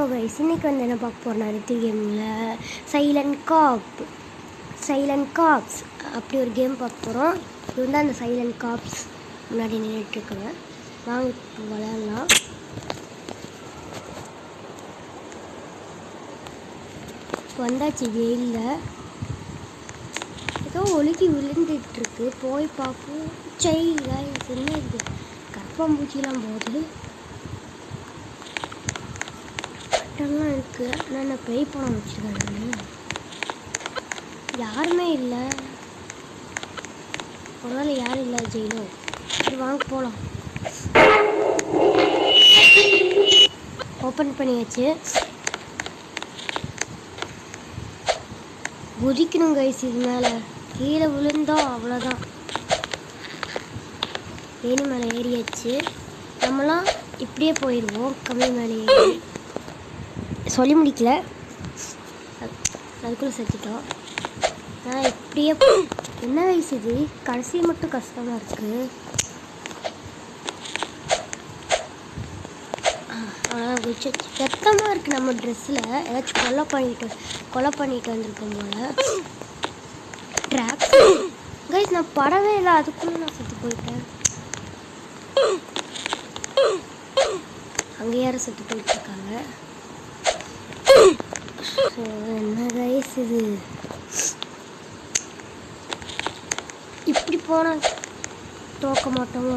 Hello guys, இன்னைக்கு வந்து என்ன பார்க்க போகிறோம் அடுத்த கேமில் சைலண்ட் காப்ஸ் அப்படி ஒரு கேம் பார்க்க போகிறோம். இது வந்து அந்த சைலண்ட் காப்ஸ் முன்னாடி நின்றுட்டுருக்குங்க. வாங்க இப்போ விளையாடலாம். வந்தாச்சு வெயிலில் ஏதோ ஒழுகி விழுந்துட்டுருக்கு. போய் பார்ப்போம். என்ன இது கரப்பாம்பூச்சிலாம் போகுது எல்லாம் இருக்கு. நான் ப்ளே பண்ண வச்சுருக்கேன். நான் யாருமே இல்லை. ஒரு வேளை யாரும் இல்லை ஜெயிலோ. சரி வாங்க போகலாம். ஓப்பன் பண்ணியாச்சு. குதிக்கணும் கைஸ். இது மேலே கீழே விழுந்தோம் அவ்வளோதான். ஏணி மேலே ஏறியாச்சு. நம்மளாம் இப்படியே போயிடுவோம். கம்மி மேலே ஏறி சொல்லி முடிக்கல, அதுக்குள்ளே செத்துட்டோம். நான் இப்படியே என்ன வயசு இது, கடைசி மட்டும் கஷ்டமாக இருக்குது. ரத்தமாக இருக்குது நம்ம ட்ரெஸ்ஸில். ஏதாச்சும் கொலை பண்ணிட்டு வந்திருக்கோம் போல். ட்ராக்ஸ் கைஸ், நான் படவே இல்லை. அதுக்குள்ளே நான் செத்து போயிட்டேன். அங்கே யாரும் செத்து போயிட்டுருக்காங்க. என்ன கைஸ் இது, இப்படி போனால் தோக்க மாட்டோமோ?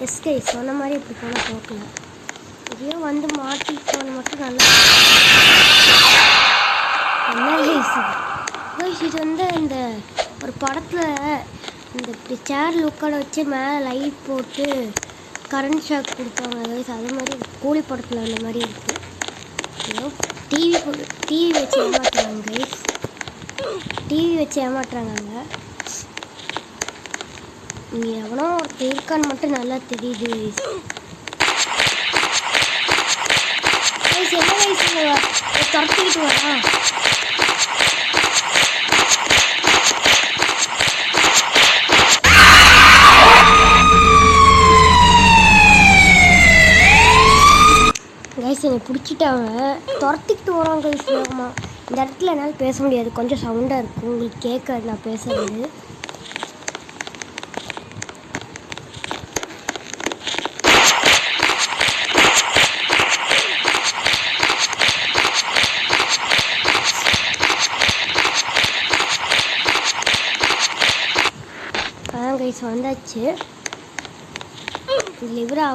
எஸ் கைஸ், சொன்ன மாதிரி இப்படி போனால் தோக்கல. இதே வந்து மாட்டி போன மட்டும் நல்லா. என்ன கைஸ் இது வந்து இந்த ஒரு படத்தில் இந்த இப்படி சேர் உட்கார வச்சு மேலே லைட் போட்டு கரண்ட் ஷாக் கொடுத்தாங்க கைஸ். அதே மாதிரி கூலி படத்தில் அந்த மாதிரி இருக்குது. ஏதோ டிவி வச்சு ஏமாற்றுறாங்க கைஸ். டிவி வச்சு ஏமாற்றுறாங்க. இங்கே எவனோ ஒருத்தர் இருக்கான்னு மட்டும் நல்லா தெரியுது கைஸ். கைஸ் என்ன கைஸ் துரத்திக்கிட்டு வரா? கைஸ் என்னை பிடிச்சிட்டாங்க, துரத்திக்கிட்டு வராங்க கைஸ் வேகமாக. இந்த இடத்துல என்னால் பேச முடியாது, கொஞ்சம் சவுண்டாக இருக்கும், உங்களுக்கு கேட்காது நான் பேசுறது. அதான் கைஸ் வந்தாச்சு. லிவரை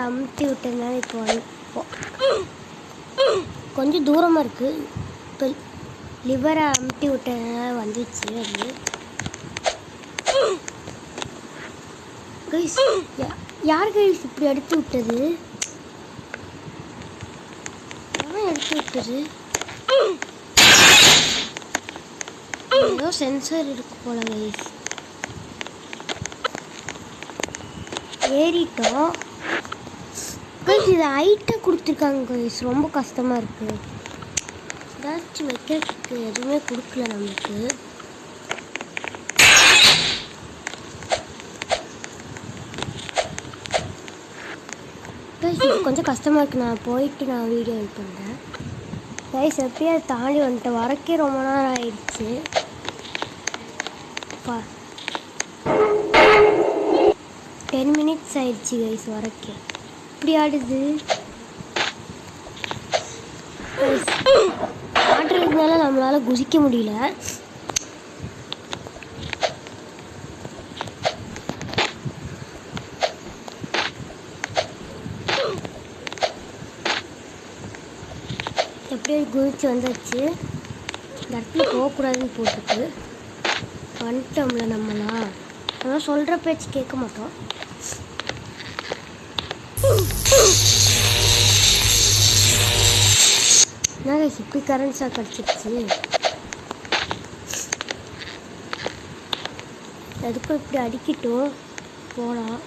அமுத்தி விட்டதுனால இப்போ கொஞ்சம் தூரமாக இருக்குது. இப்போ லிவரை அமுத்தி விட்டதுனால வந்துச்சு. அது கைஸ் யார் கைஸ் இப்படி எடுத்து விட்டது? எடுத்து விட்டது ஏதோ சென்சர் இருக்கு போல கைஸ். ஏறிட்டோம் கைஸ். இது ஹைட்டாக கொடுத்துருக்காங்க கைஸ், ரொம்ப கஷ்டமாக இருக்குது. ஏதாச்சும் வைக்கிறதுக்கு எதுவுமே கொடுக்கல நம்மளுக்கு. கைஸ் இது கொஞ்சம் கஷ்டமாக இருக்குது. நான் போயிட்டு வீடியோ இது பண்ணுறேன் கைஸ். எப்படியே அதை தாண்டி வந்துட்டேன். வரக்கே ரொம்ப நேரம் ஆயிடுச்சு. 10 minutes ஆயிடுச்சு கைஸ் வரக்கே. இப்படி ஆடுது ஆடுறதுனால நம்மளால குதிக்க முடியல. எப்படியே குதிச்சு வந்தாச்சு. இந்த இடத்துல போகக்கூடாதுன்னு போட்டுருக்கு. வந்துட்டோம்ல நம்மளாம். நம்ம சொல்கிற பேச்சு கேட்க மாட்டோம். என்ன கைஸ் இப்படி கரண்ட் ஷாக் அடிச்சிருச்சு? அதுக்கும் இப்படி அடிக்கட்டும் போகலாம்.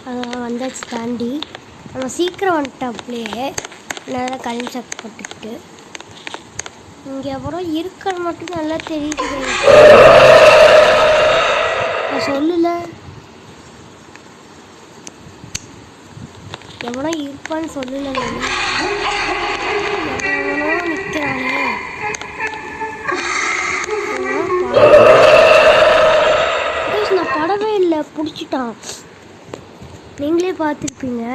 அதெல்லாம் வந்தாச்சு தாண்டி. நம்ம சீக்கிரம் வந்துட்டோம். அப்படியே நல்லா கரண்ட் ஷாக் போட்டுக்கிட்டு இங்கே அப்புறம் இருக்கிற மட்டும் நல்லா தெரியுது. நான் சொல்லல எவனோ இருப்பான்னு சொல்லல. எவனோ நிற்கிறானே. நான் படவே இல்லை, பிடிச்சிட்டான். நீங்களே பார்த்துருப்பீங்க.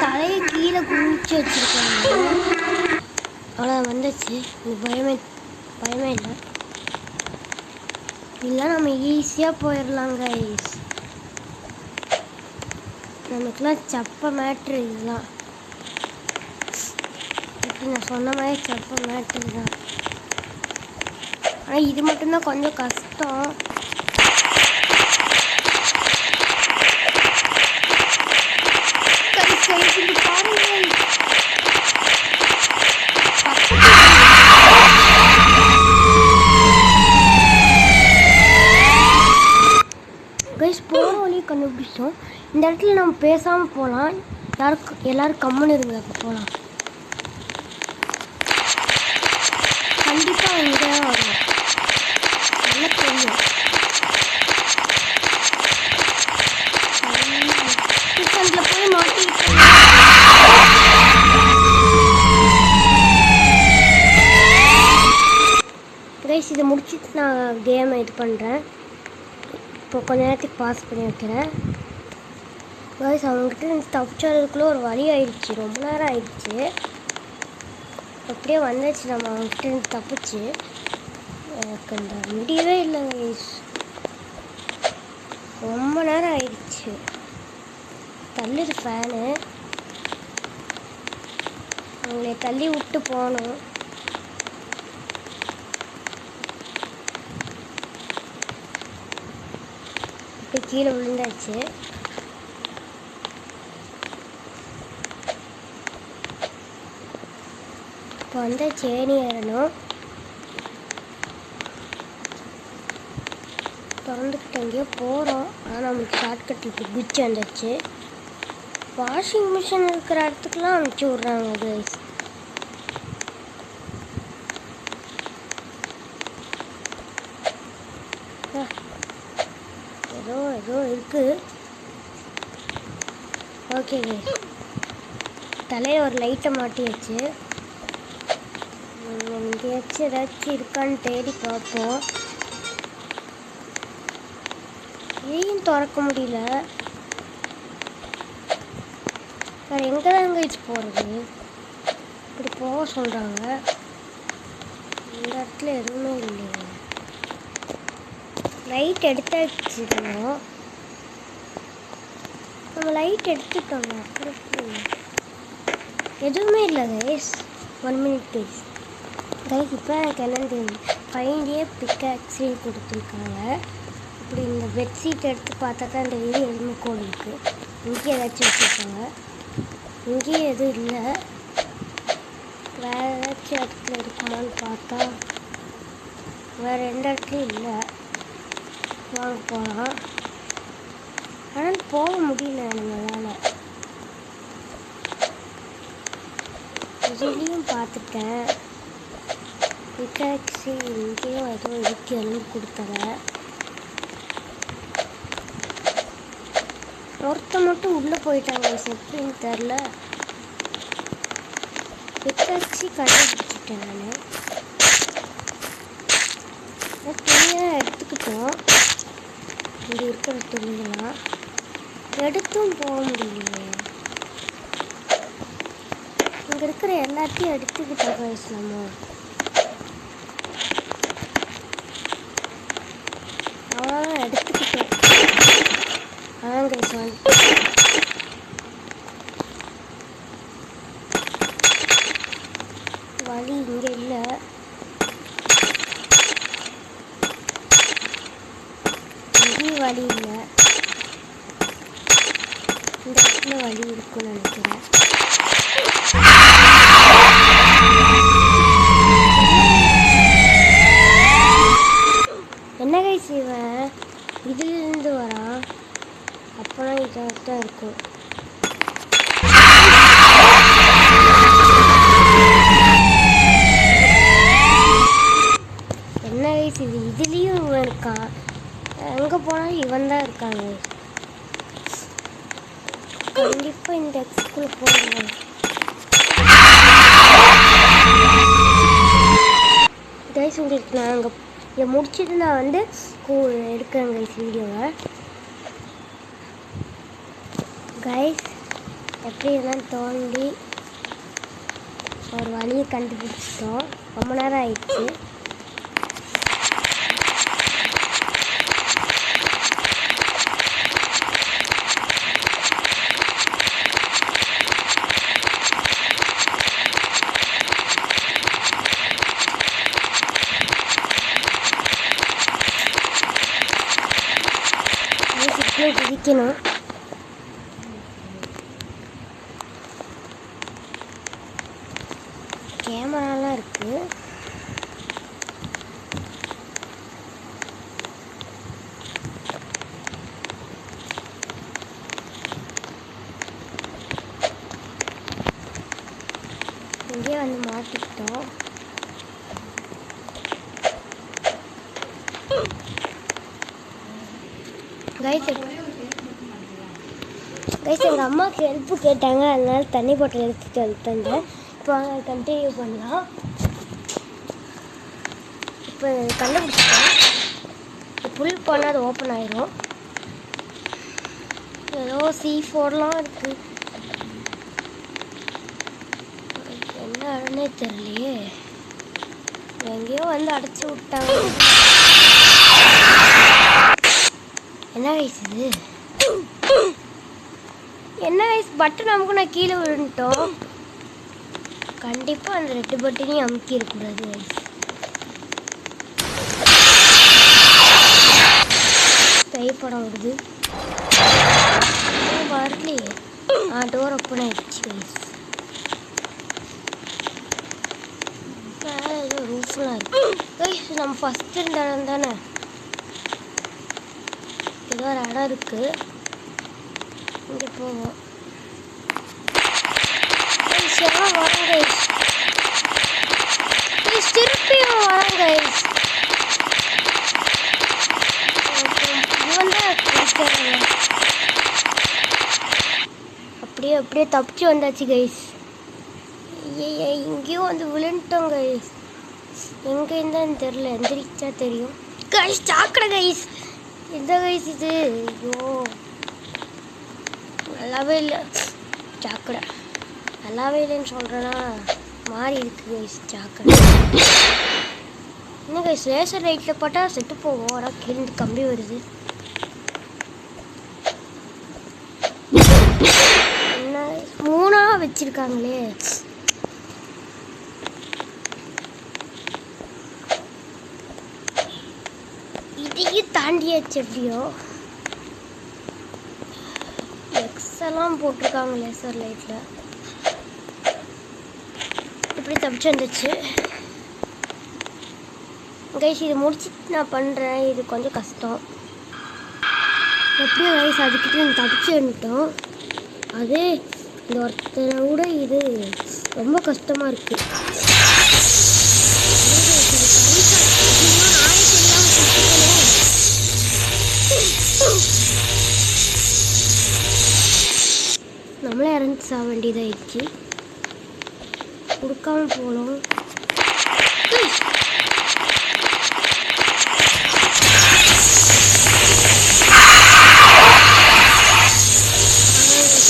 தலையை கீழே குளிச்சு வச்சிருக்காங்க. அவ்வளோ வந்துச்சு. பயமே இல்லை. இல்லை நம்ம ஈஸியாக போயிடலாங்க. நமக்குலாம் சப்ப மேட்ரு இதுதான். இப்படி நான் சொன்ன மாதிரி சப்ப மேட்ரு தான். ஆனால் இது மட்டும்தான் கொஞ்சம் கஷ்டம். போகிற வழியை கண்டுபிடிச்சோம். இந்த இடத்துல நம்ம பேசாமல் போகலாம். எல்லாரும் கம்முன்னு இருங்க. அப்போ போகலாம். கண்டிப்பாக இங்கே தான் வரும். நல்லா தெரியும். கிச்சனில் போய் மாட்டிக்கிட்டேன். கைஸ் இதை முடிச்சுட்டு நான் கேமை இது பண்ணுறேன். இப்போ கொஞ்ச நேரத்துக்கு பாஸ் பண்ணி வைக்கிறேன். கைஸ் அவங்ககிட்ட தப்பிச்சதுக்குள்ளே ஒரு வழி ஆயிடுச்சு. ரொம்ப நேரம் ஆயிடுச்சு. அப்படியே வந்துச்சு. நம்ம அவங்ககிட்ட தப்பிச்சு எனக்கு இந்த முடியவே இல்லை கைஸ். ரொம்ப நேரம் ஆயிடுச்சு. தள்ளுது ஃபேனு. அவங்கள தள்ளி விட்டு போகணும். இப்போ கீழே விழுந்தாச்சு. இப்போ வந்து சேனி ஏறணும். திறந்துக்கிட்டு எங்கேயோ போகிறோம். ஆனால் நம்மளுக்கு ஷார்ட்கட்டில் குச்சி வந்துச்சு. வாஷிங் மிஷின் இருக்கிற இடத்துக்குலாம் அனுப்பிச்சி விட்றாங்க கைஸ். ஏதோ இருக்குது. ஓகே கைஸ், தலையை ஒரு லைட்டை மாட்டியாச்சு. எங்கேயாச்சும் ஏதாச்சும் இருக்கான்னு தேடி பார்ப்போம். ஏன் திறக்க முடியல? வேறு எங்கே தான் கைஸ் போகிறது? இப்படி போக சொல்கிறாங்க. இந்த இடத்துல எதுவுமே இல்லைங்க. லைட் எடுத்தாச்சுக்கணும். நம்ம லைட் எடுத்துட்டோம். எதுவுமே இல்லை கைஸ். 1 minute guys. இப்போ எனக்கு என்னென்னு தெரியும். ஃபைனே பிக்காக்ஸின்னு கொடுத்துருக்காங்க. இப்படி இந்த பெட்ஷீட் எடுத்து பார்த்தா தான் இந்த வீடு எதுவுமே கோடு இருக்குது. இங்கேயும் ஏதாச்சும் வச்சுருக்காங்க. இங்கேயும் எதுவும் இல்லை. வேறு ஏதாச்சும் இடத்துல இருக்குமான்னு பார்த்தா வேறு எந்த இடத்துலையும் இல்லை. வாங்க போகலாம். ஆனால் போக முடியல நம்மளால். இதுலேயும் பார்த்துட்டேன். பிக்காக்ஸி இங்கேயும் ஏதோ இருக்கு எழுந்து கொடுத்தவ. ஒருத்த மட்டும் உள்ளே போயிட்டாங்க. எப்படின்னு தெரில. பிக்காக்ஸி கண்டுபிடிச்சிட்டேன் நான். துணியாக எடுத்துக்கிட்டோம். இங்கே இருக்கிற துணிகளாம் எடுத்தும் போக முடியலையே. இங்கே இருக்கிற எல்லாத்தையும் எடுத்துக்கிட்டோம் கைஸ். நம்ம அவ்வளோதான் எடுத்துக்கிட்டோம். அதான் கைஸ் வழி இங்கே இல்லை. இங்கேயும் வழி இல்லை. இந்த இடத்துல வழி இருக்குன்னு நினைக்கிறேன். அப்போலாம் இதாக தான் இருக்கும். என்ன கைஸ் இது, இதுலேயும் இவன் இருக்கான். எங்கே போனாலும் இவன் தான் இருக்காங்க. கண்டிப்பாக இந்த எக்ஸ்குள்ளே போடுவேன். கைஸ் உங்களுக்கு நான் அங்கே இதை முடிச்சுட்டு நான் வந்து எடுக்கிறேன் கைஸ் வீடியோவை. கைஸ் எப்படி எல்லாம் தோண்டி ஒரு வழியை கண்டுபிடிச்சிட்டோம். ரொம்ப நேரம் ஆயிடுச்சு. குதிக்கணும். கேமராலாம் இருக்கு. இங்கே வந்து மாட்டிக்கிட்டோம். கைஸ் எங்கள் அம்மாவுக்கு ஹெல்ப்பு கேட்டாங்க, அதனால தண்ணி பாட்டில் எடுத்துகிட்டு வந்துட்டேன். இப்போ கண்டினியூ பண்ணலாம். இப்போ கண்டுபிடிச்சிட்டேன். புல் பண்ணால் அது ஓப்பன் ஆயிரும். ஏதோ C4லாம் இருக்குது. என்ன இடம்னே தெரியலையே. எங்கேயோ வந்து அடைச்சி விட்டாங்க. என்ன கைஸ் இது? என்ன கைஸ் பட்டன் நமக்கு நான் கீழே விழுந்துட்டோம். கண்டிப்பாக அந்த 2 பட்டனையும் அமுக்கி இருக்கக்கூடாது கைஸ். கைப்படம் வருது. வரலையே. டோர் ஓப்பன் ஆயிடுச்சு கைஸ். ஏதோ ரூஃப்லாம் இருக்கு கைஸ். நம்ம ஃபஸ்ட் இருந்த இடம் தானே. ஏதோ ஒரு இடம் இருக்குது, இங்கே போவோம். வரேன் கைஸ். திருப்பியும் வரேன் கைஸ். இவன் தான் அப்படியே தப்பிச்சு வந்தாச்சு கைஸ். இங்கேயும் வந்து விழுந்துட்டோம் கைஸ். எங்கே இருந்தான்னு தெரில, எந்திரிச்சா தெரியும் கைஸ். சாக்கடை கைஸ். எந்த கைஸ் இது? ஐயோ நல்லாவே இல்லை. சாக்கடை நல்லாவே இல்லைன்னு சொல்கிறேன்னா மாறி இருக்கு கைஸ் சாக்கடை. என்ன கைஸ் லேசர் லைட்டில் போட்டால் செட்டு போகும். ஆனால் கீழே கம்பி வருது. என்ன 3ஆ வச்சுருக்காங்களே. இதையும் தாண்டியாச்சு. எப்படியோ எக்ஸெல்லாம் போட்டிருக்காங்க லேசர் லைட்டில். இப்படி தப்பிச்சு வந்துச்சு கைஸ். இது முடிச்சுட்டு நான் பண்ணுறேன். இது கொஞ்சம் கஷ்டம். எப்படியும் கைஸ் அதுக்கிட்ட தப்பிச்சு வந்துட்டோம். அதே இந்த ஒருத்தனை விட இது ரொம்ப கஷ்டமாக இருக்குது. நம்மளே இறந்து சாக வேண்டியதாகிடுச்சு. கொடுக்காம போகலாம்.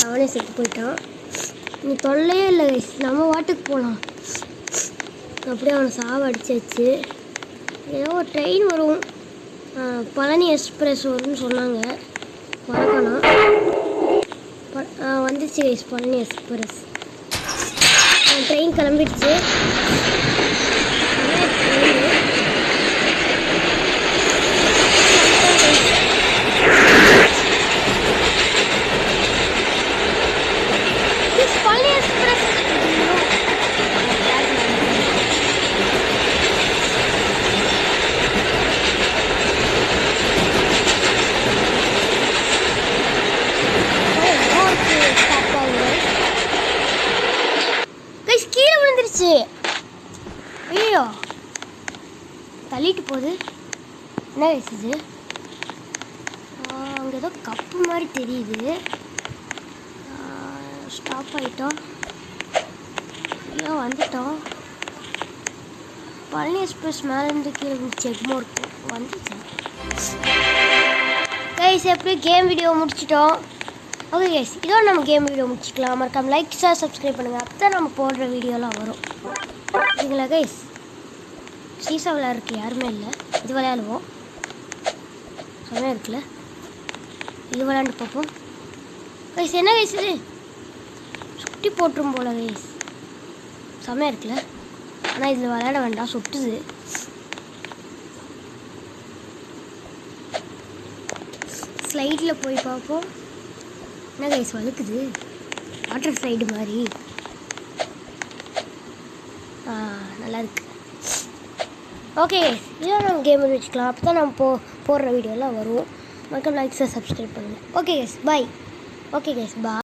அவனே செத்து போயிட்டான். நீ தொல்லையே இல்லை கைஸ். நம்ம வாட்டுக்கு போகலாம். அப்படியே அவனை சாவ அடிச்சாச்சு. ஏதோ ஒரு ட்ரெயின் வரும், பழனி எக்ஸ்பிரஸ் வரும்னு சொன்னாங்க. மறக்கணும். வந்துச்சு கைஸ் பழனி எக்ஸ்பிரஸ். ட்ரெயின் கிளம்பிடுச்சு. என்ன இது? அங்கே ஏதோ கப்பு மாதிரி தெரியுது. ஸ்டாப் ஆகிட்டோம். ஐயோ வந்துட்டோம். பழனி எக்ஸ்பிரஸ் மேலேருந்து கீழே செக்மோ இருக்கும். வந்துச்சு கைஸ். எப்படி கேம் வீடியோ முடிச்சிட்டோம். ஓகே கைஸ், இதோட நம்ம கேம் வீடியோ முடிச்சிக்கலாம். மறக்காம லைக் ஷேர் சப்ஸ்கிரைப் பண்ணுங்கள். அப்போ தான் நம்ம போடுற வீடியோலாம் வரும். சரிங்களா கைஸ்? சீசா விளையாடுறதுக்கு யாருமே இல்லை. இது விளையாடுவோம். செம்மையாக இருக்குல்ல? இது விளையாண்டு பார்ப்போம் கைஸ். என்ன கைஸ் இது? சுட்டி போட்டுரும் போல கைஸ். செம்மையாக இருக்குல்ல? ஆனால் இதில் விளையாட வேண்டாம், சுட்டுது. ஸ்லைடில் போய் பார்ப்போம். என்ன கைஸ் வழுக்குது? வாட்டர் ஸ்லைடு மாதிரி. நல்லா இருக்கு. ஓகே கைஸ், இதெல்லாம் நம்ம கேம் வச்சுக்கலாம். அப்போ தான் நம்ம போடுற வீடியோலாம் வரும். மக்கள் லைக் சப்ஸ்கிரைப் பண்ணுங்கள். ஓகே கைஸ், பாய். ஓகே கைஸ், பாய்.